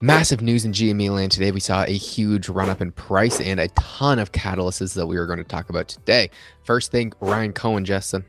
Massive news in GME land today. We saw a huge run up in price and a ton of catalysts that we are going to talk about today. First thing, Ryan Cohen, Justin.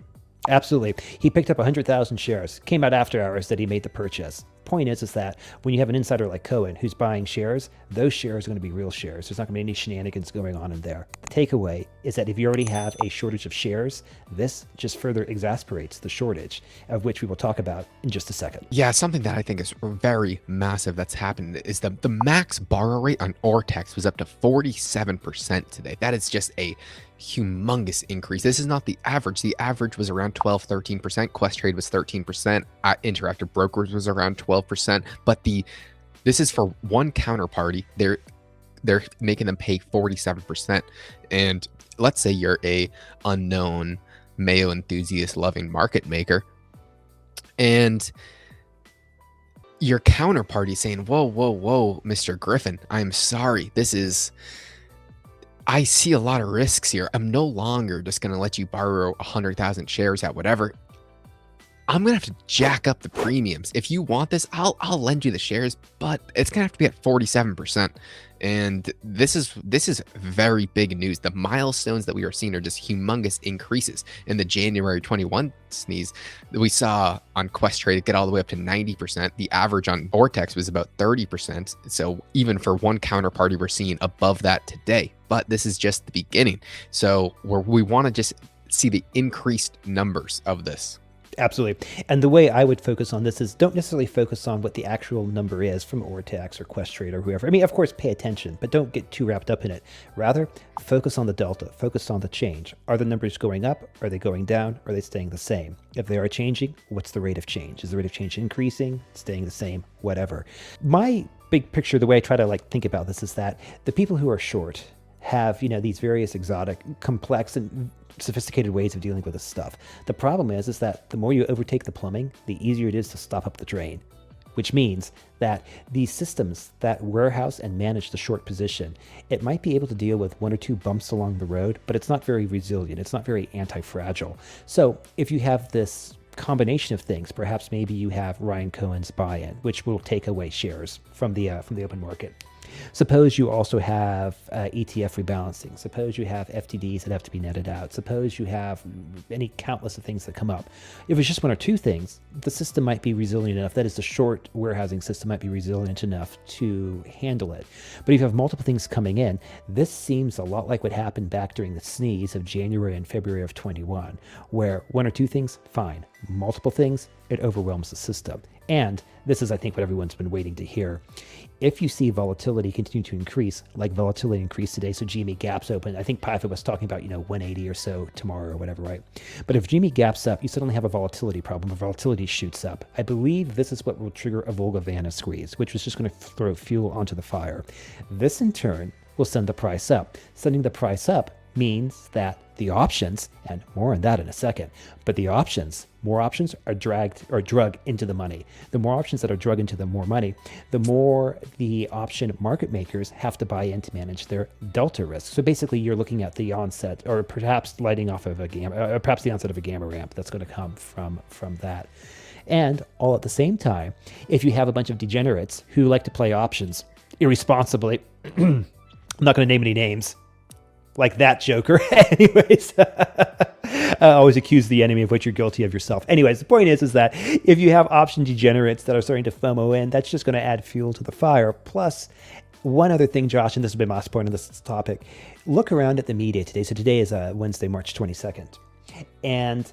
Absolutely. He picked up 100,000 shares. Came out after hours that he made the purchase. Point is that when you have an insider like Cohen who's buying shares, those shares are going to be real shares. There's not going to be any shenanigans going on in there. The takeaway is that if you already have a shortage of shares, this just further exasperates the shortage, of which we will talk about in just a second. Yeah, something that I think is very massive that's happened is the max borrow rate on Ortex was up to 47% today. That is just a humongous increase. This is not the average. The average was around 12, 13%. Questrade was 13%. Interactive Brokers was around 12%. But this is for one counterparty. They're making them pay 47%. And let's say you're a unknown Mayo enthusiast loving market maker, and your counterparty saying, whoa, Mr. Griffin, I'm sorry. I see a lot of risks here. I'm no longer just going to let you borrow 100,000 shares at whatever. I'm going to have to jack up the premiums. If you want this, I'll lend you the shares, but it's going to have to be at 47%. And this is very big news. The milestones that we are seeing are just humongous increases. In the January 21 sneeze, we saw on Questrade get all the way up to 90%. The average on Vortex was about 30%. So even for one counterparty, we're seeing above that today. But this is just the beginning. So we want to just see the increased numbers of this. Absolutely. And the way I would focus on this is don't necessarily focus on what the actual number is from Ortex or Questrade or whoever. I mean, of course, pay attention, but don't get too wrapped up in it. Rather, focus on the delta, focus on the change. Are the numbers going up? Are they going down? Are they staying the same? If they are changing, what's the rate of change? Is the rate of change increasing, staying the same, whatever? My big picture, the way I try to think about this is that the people who are short have, these various exotic, complex, and sophisticated ways of dealing with this stuff. The problem is that the more you overtake the plumbing, the easier it is to stop up the drain, which means that these systems that warehouse and manage the short position, it might be able to deal with one or two bumps along the road, but it's not very resilient. It's not very anti-fragile. So if you have this combination of things, perhaps maybe you have Ryan Cohen's buy-in, which will take away shares from the open market. Suppose you also have ETF rebalancing. Suppose you have FTDs that have to be netted out. Suppose you have any countless of things that come up. If it's just one or two things, the system might be resilient enough. That is, the short warehousing system might be resilient enough to handle it. But if you have multiple things coming in, this seems a lot like what happened back during the sneeze of January and February of 21, where one or two things, fine. Multiple things, it overwhelms the system. And this is, I think, what everyone's been waiting to hear. If you see volatility continue to increase, like volatility increased today, so GME gaps open, I think Pifa was talking about, 180 or so tomorrow or whatever, right? But if GME gaps up, you suddenly have a volatility problem. If volatility shoots up, I believe this is what will trigger a Volga-Vanna squeeze, which was just going to throw fuel onto the fire. This, in turn, will send the price up. Sending the price up means that the options, and more on that in a second, but more options are drug into the money. The more options that are drug into the more money, the more the option market makers have to buy in to manage their delta risk. So basically you're looking at the onset, or perhaps lighting off of perhaps the onset of a gamma ramp that's going to come from that. And all at the same time, if you have a bunch of degenerates who like to play options irresponsibly, I'm not going to name any names, like that Joker. Anyways, I always accuse the enemy of what you're guilty of yourself. Anyways, the point is that if you have option degenerates that are starting to FOMO in, that's just going to add fuel to the fire. Plus, one other thing, Josh, and this has been my last point on this topic, look around at the media today. So today is Wednesday, March 22nd. And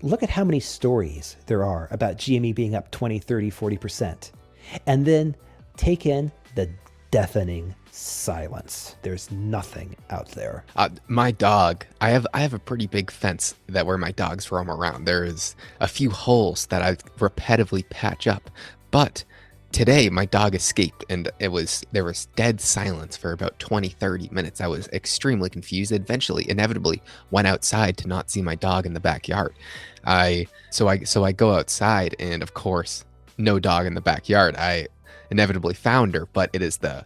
look at how many stories there are about GME being up 20, 30, 40%. And then take in the deafening silence. There's nothing out there. My dog, I have a pretty big fence where my dogs roam around. There's a few holes that I repetitively patch up, but today my dog escaped and there was dead silence for about 20-30 minutes. I was extremely confused. Inevitably went outside to not see my dog in the backyard. So I go outside, and of course no dog in the backyard. I inevitably found her, but it is the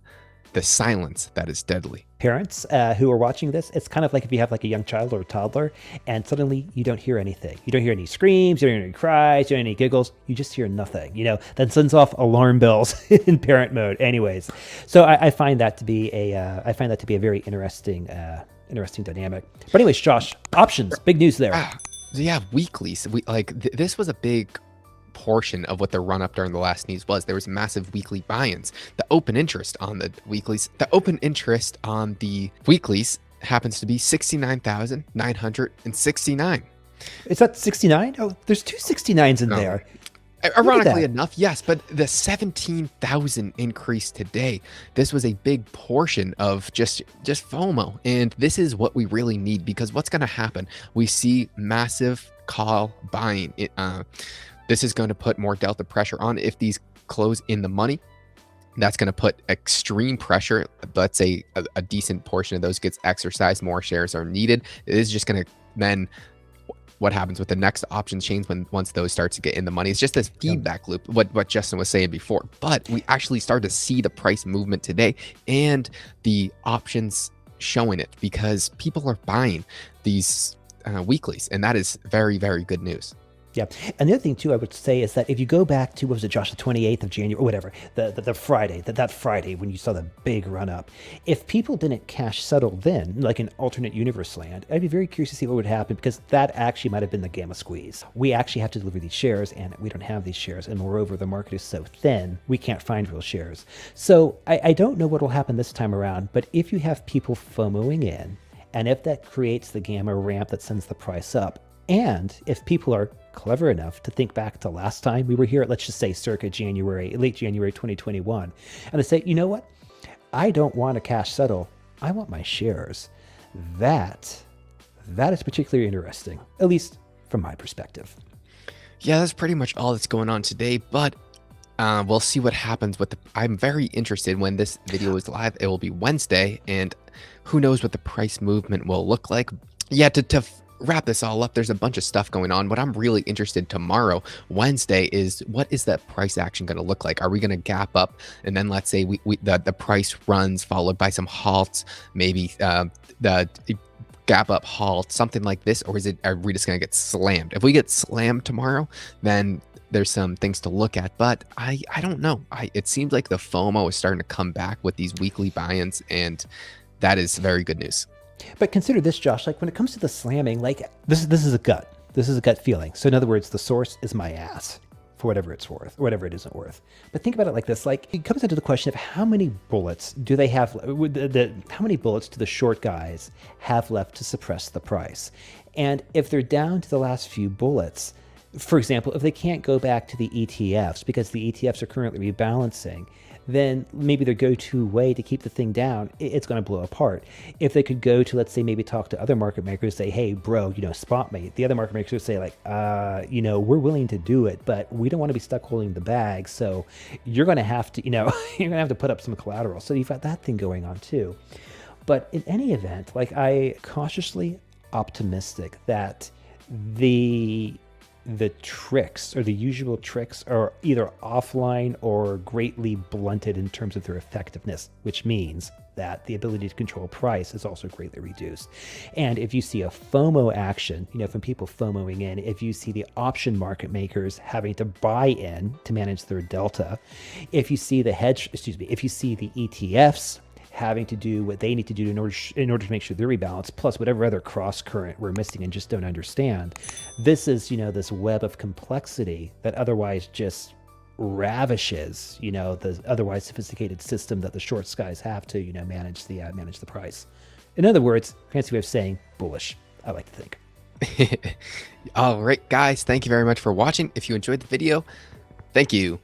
silence that is deadly. parents who are watching this, it's kind of like if you have like a young child or a toddler and suddenly you don't hear anything. You don't hear any screams, you don't hear any cries, you don't hear any giggles, you just hear nothing, that sends off alarm bells in parent mode anyways. So I find that to be a very interesting dynamic. But anyways, Josh, options, big news there. Yeah, weeklies. This was a big portion of what the run up during the last news was. There was massive weekly buy-ins. The open interest on the weeklies happens to be 69,969. Is that 69? Oh, there's two 69s in there. Ironically enough, yes, but the 17,000 increase today, this was a big portion of just FOMO. And this is what we really need, because what's going to happen? We see massive call buying. This is going to put more delta pressure on. If these close in the money, that's going to put extreme pressure. Let's say a decent portion of those gets exercised, more shares are needed. It is just going to then, what happens with the next option change once those start to get in the money? It's just this feedback loop, what Justin was saying before. But we actually started to see the price movement today and the options showing it, because people are buying these weeklies, and that is very, very good news. Yeah. And the other thing too, I would say, is that if you go back to, what was it, Josh, the 28th of January or whatever, the Friday, that Friday when you saw the big run up, if people didn't cash settle then, like in alternate universe land, I'd be very curious to see what would happen, because that actually might have been the gamma squeeze. We actually have to deliver these shares, and we don't have these shares. And moreover, the market is so thin, we can't find real shares. So I don't know what will happen this time around, but if you have people FOMOing in, and if that creates the gamma ramp that sends the price up, and if people are clever enough to think back to last time we were here, let's just say circa late January 2021, and they say, you know what? I don't want to cash settle. I want my shares. That is particularly interesting, at least from my perspective. Yeah, that's pretty much all that's going on today, but we'll see what happens with I'm very interested when this video is live. It will be Wednesday, and who knows what the price movement will look like. Yeah, to wrap this all up, there's a bunch of stuff going on. What I'm really interested tomorrow, Wednesday, is what is that price action going to look like? Are we going to gap up, and then let's say the price runs followed by some halts, maybe the gap up halt, something like this, or are we just going to get slammed? If we get slammed tomorrow, then there's some things to look at, but I don't know. It seems like the FOMO is starting to come back with these weekly buy-ins, and that is very good news. But consider this, Josh, like when it comes to the slamming, like this is a gut. This is a gut feeling. So in other words, the source is my ass for whatever it's worth, or whatever it isn't worth. But think about it like this, like it comes down to the question of how many bullets do they have, how many bullets do the short guys have left to suppress the price? And if they're down to the last few bullets, for example, if they can't go back to the ETFs because the ETFs are currently rebalancing, then maybe their go-to way to keep the thing down, it's going to blow apart. If they could go to, let's say, maybe talk to other market makers, say, hey, bro, spot me. The other market makers would say, like, we're willing to do it, but we don't want to be stuck holding the bag. So you're going to have to, you're going to have to put up some collateral. So you've got that thing going on too. But in any event, like, I cautiously optimistic that the tricks, or the usual tricks, are either offline or greatly blunted in terms of their effectiveness, which means that the ability to control price is also greatly reduced. And if you see a FOMO action, from people FOMOing in, if you see the option market makers having to buy in to manage their delta, if you see the if you see the ETFs having to do what they need to do in order to make sure they're rebalanced, plus whatever other cross current we're missing and just don't understand. This is, this web of complexity that otherwise just ravishes, the otherwise sophisticated system that the short guys have to, manage the price. In other words, fancy way of saying bullish, I like to think. All right, guys, thank you very much for watching. If you enjoyed the video, thank you.